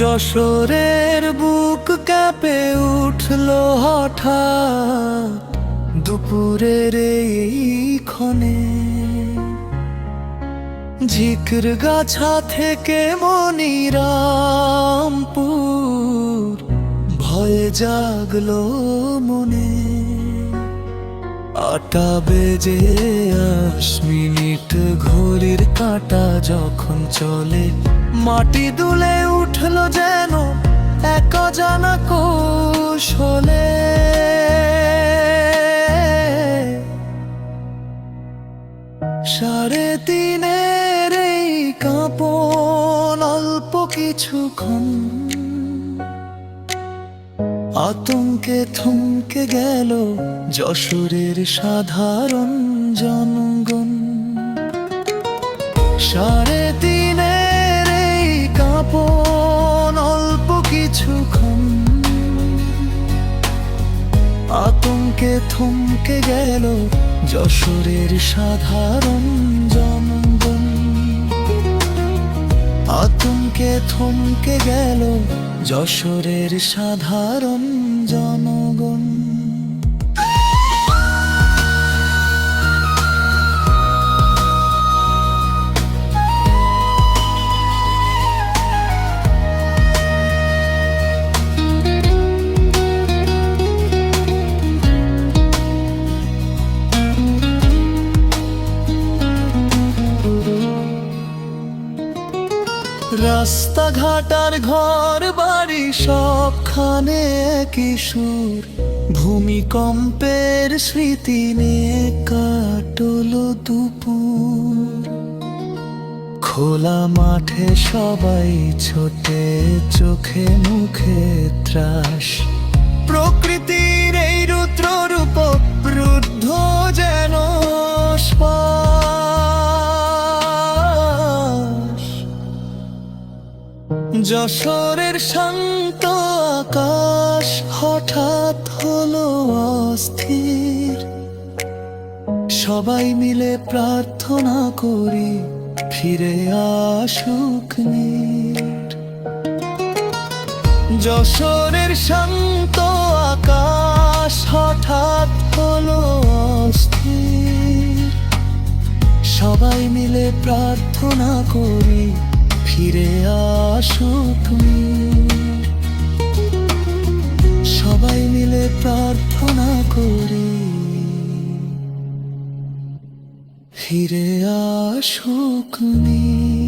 যশোরের বুক কাঁপে উঠলো হঠাৎ দুপুরের এই ক্ষণে। ঝিকর গাছা থেকে মনিরামপুর ভয়ে জাগলো মনে। 8টা বেজে 8 মিনিট ঘড়ির কাঁটা যখন চলে, মাটি দুলে উঠলো যেন এক অজানা কৌশলে। 3:30-এর এই কাঁপন অল্প কিছুক্ষণ, আতঙ্কে থমকে গেল যশোরের সাধারণ জনগণ। 3:30-এর এই কাঁপন অল্প কিছুক্ষণ, আতঙ্কে থমকে গেল যশোরের সাধারণ জনগণ। আতঙ্কে থমকে গেল যশোরের সাধারণ জনগণ। রাস্তাঘাট আর ঘর বাড়ি সবখানে একই সুর, ভূমিকম্পের স্মৃতি নিয়ে কাটলো দুপুর। খোলা মাঠে সবাই ছোটে, চোখে মুখে ত্রাস। প্রকৃতির এই রুদ্র রূপ রুদ্ধ যেন যশোরের শান্ত আকাশ হঠাৎ হলো অস্থির। সবাই মিলে প্রার্থনা করি ফিরে আসুক নীর। যশোরের শান্ত আকাশ হঠাৎ হলো অস্থির। সবাই মিলে প্রার্থনা করি ফিরে আসুক নীর। সবাই মিলে প্রার্থনা করি ফিরে আসুক নীর।